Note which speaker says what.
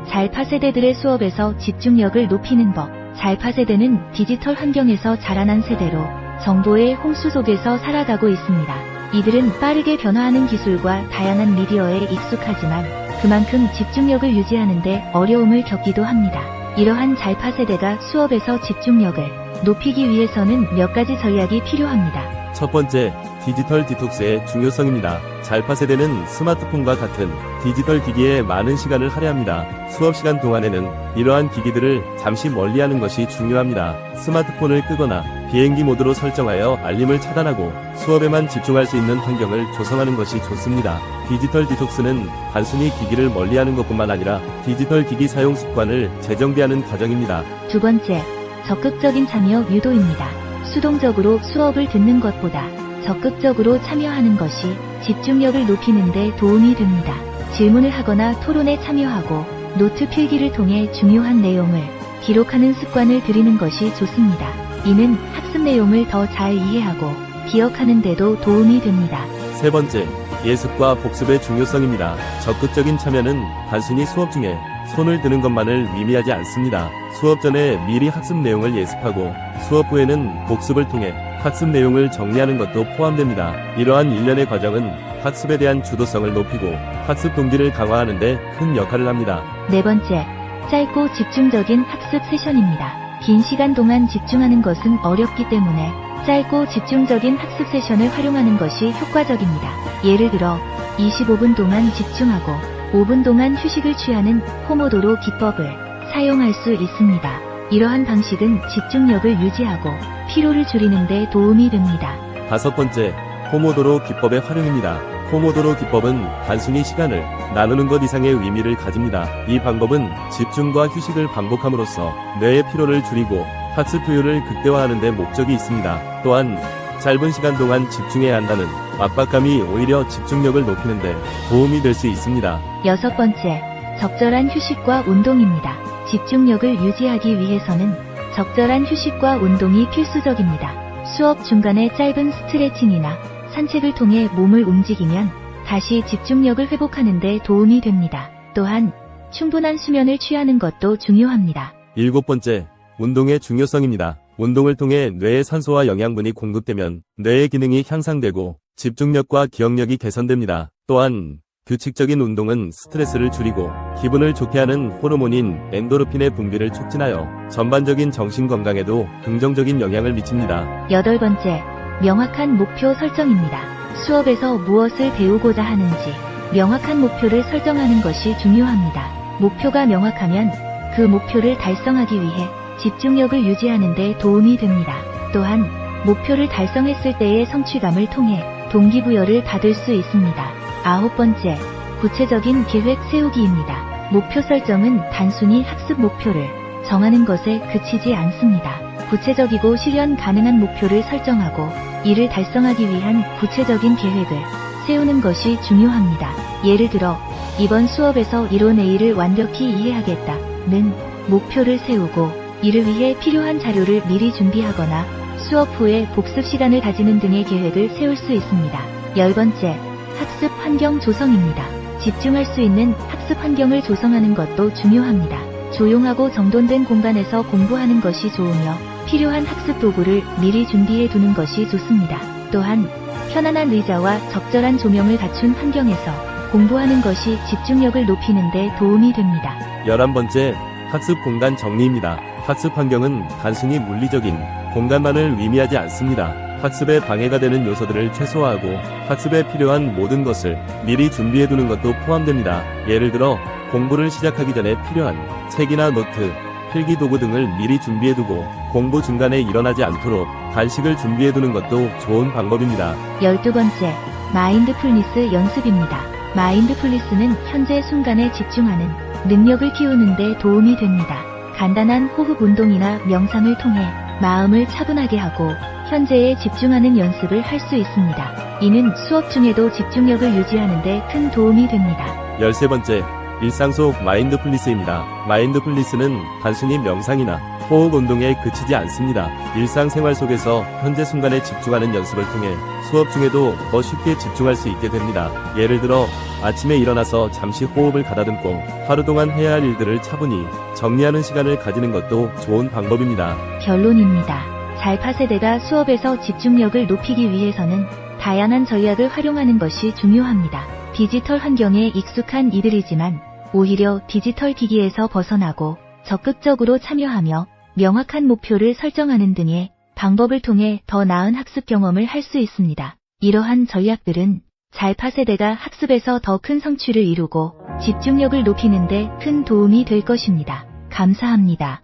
Speaker 1: 자이파 세대들의 수업에서 집중력을 높이는 법. 자이파 세대는 디지털 환경에서 자라난 세대로 정보의 홍수 속에서 살아가고 있습니다. 이들은 빠르게 변화하는 기술과 다양한 미디어에 익숙하지만 그만큼 집중력을 유지하는 데 어려움을 겪기도 합니다. 이러한 자이파 세대가 수업에서 집중력을 높이기 위해서는 몇 가지 전략이 필요합니다.
Speaker 2: 첫 번째, 디지털 디톡스의 중요성입니다. 자이파 세대는 스마트폰과 같은 디지털 기기에 많은 시간을 할애합니다. 수업 시간 동안에는 이러한 기기들을 잠시 멀리하는 것이 중요합니다. 스마트폰을 끄거나 비행기 모드로 설정하여 알림을 차단하고 수업에만 집중할 수 있는 환경을 조성하는 것이 좋습니다. 디지털 디톡스는 단순히 기기를 멀리하는 것뿐만 아니라 디지털 기기 사용 습관을 재정비하는 과정입니다.
Speaker 1: 두 번째, 적극적인 참여 유도입니다. 수동적으로 수업을 듣는 것보다 적극적으로 참여하는 것이 집중력을 높이는 데 도움이 됩니다. 질문을 하거나 토론에 참여하고 노트 필기를 통해 중요한 내용을 기록하는 습관을 들이는 것이 좋습니다. 이는 학습 내용을 더 잘 이해하고 기억하는 데도 도움이 됩니다.
Speaker 2: 세 번째, 예습과 복습의 중요성입니다. 적극적인 참여는 단순히 수업 중에 손을 드는 것만을 의미하지 않습니다. 수업 전에 미리 학습 내용을 예습하고 수업 후에는 복습을 통해 학습 내용을 정리하는 것도 포함됩니다. 이러한 일련의 과정은 학습에 대한 주도성을 높이고 학습 동기를 강화하는 데 큰 역할을 합니다.
Speaker 1: 네 번째, 짧고 집중적인 학습 세션입니다. 긴 시간 동안 집중하는 것은 어렵기 때문에 짧고 집중적인 학습 세션을 활용하는 것이 효과적입니다. 예를 들어 25분 동안 집중하고 5분 동안 휴식을 취하는 포모도로 기법을 사용할 수 있습니다. 이러한 방식은 집중력을 유지하고 피로를 줄이는 데 도움이 됩니다.
Speaker 2: 다섯 번째, 포모도로 기법의 활용입니다. 포모도로 기법은 단순히 시간을 나누는 것 이상의 의미를 가집니다. 이 방법은 집중과 휴식을 반복함으로써 뇌의 피로를 줄이고 학습 효율을 극대화하는 데 목적이 있습니다. 또한 짧은 시간 동안 집중해야 한다는 압박감이 오히려 집중력을 높이는 데 도움이 될 수 있습니다.
Speaker 1: 여섯 번째, 적절한 휴식과 운동입니다. 집중력을 유지하기 위해서는 적절한 휴식과 운동이 필수적입니다. 수업 중간에 짧은 스트레칭이나 산책을 통해 몸을 움직이면 다시 집중력을 회복하는 데 도움이 됩니다. 또한 충분한 수면을 취하는 것도 중요합니다.
Speaker 2: 일곱 번째, 운동의 중요성입니다. 운동을 통해 뇌에 산소와 영양분이 공급되면 뇌의 기능이 향상되고 집중력과 기억력이 개선됩니다. 또한 규칙적인 운동은 스트레스를 줄이고 기분을 좋게 하는 호르몬인 엔도르핀의 분비를 촉진하여 전반적인 정신 건강에도 긍정적인 영향을 미칩니다.
Speaker 1: 여덟 번째, 명확한 목표 설정입니다. 수업에서 무엇을 배우고자 하는지 명확한 목표를 설정하는 것이 중요합니다. 목표가 명확하면 그 목표를 달성하기 위해 집중력을 유지하는 데 도움이 됩니다. 또한 목표를 달성했을 때의 성취감을 통해 동기부여를 받을 수 있습니다. 아홉 번째, 구체적인 계획 세우기입니다. 목표 설정은 단순히 학습 목표를 정하는 것에 그치지 않습니다. 구체적이고 실현 가능한 목표를 설정하고 이를 달성하기 위한 구체적인 계획을 세우는 것이 중요합니다. 예를 들어 이번 수업에서 이론 A를 완벽히 이해하겠다는 목표를 세우고 이를 위해 필요한 자료를 미리 준비하거나 수업 후에 복습 시간을 가지는 등의 계획을 세울 수 있습니다. 열 번째, 학습 환경 조성입니다. 집중할 수 있는 학습 환경을 조성하는 것도 중요합니다. 조용하고 정돈된 공간에서 공부하는 것이 좋으며 필요한 학습 도구를 미리 준비해 두는 것이 좋습니다. 또한 편안한 의자와 적절한 조명을 갖춘 환경에서 공부하는 것이 집중력을 높이는 데 도움이 됩니다.
Speaker 2: 11번째, 학습 공간 정리입니다. 학습 환경은 단순히 물리적인 공간만을 의미하지 않습니다. 학습에 방해가 되는 요소들을 최소화하고 학습에 필요한 모든 것을 미리 준비해두는 것도 포함됩니다. 예를 들어 공부를 시작하기 전에 필요한 책이나 노트, 필기도구 등을 미리 준비해두고 공부 중간에 일어나지 않도록 간식을 준비해두는 것도 좋은 방법입니다.
Speaker 1: 12번째, 마인드풀니스 연습입니다. 마인드풀니스는 현재 순간에 집중하는 능력을 키우는 데 도움이 됩니다. 간단한 호흡 운동이나 명상을 통해 마음을 차분하게 하고 현재에 집중하는 연습을 할 수 있습니다. 이는 수업 중에도 집중력을 유지하는 데 큰 도움이 됩니다.
Speaker 2: 13번째, 일상 속 마인드풀니스입니다. 마인드풀니스는 단순히 명상이나 호흡 운동에 그치지 않습니다. 일상생활 속에서 현재 순간에 집중하는 연습을 통해 수업 중에도 더 쉽게 집중할 수 있게 됩니다. 예를 들어 아침에 일어나서 잠시 호흡을 가다듬고 하루 동안 해야 할 일들을 차분히 정리하는 시간을 가지는 것도 좋은 방법입니다.
Speaker 1: 결론입니다. 잘파 세대가 수업에서 집중력을 높이기 위해서는 다양한 전략을 활용하는 것이 중요합니다. 디지털 환경에 익숙한 이들이지만 오히려 디지털 기기에서 벗어나고 적극적으로 참여하며 명확한 목표를 설정하는 등의 방법을 통해 더 나은 학습 경험을 할 수 있습니다. 이러한 전략들은 잘파 세대가 학습에서 더 큰 성취를 이루고 집중력을 높이는 데 큰 도움이 될 것입니다. 감사합니다.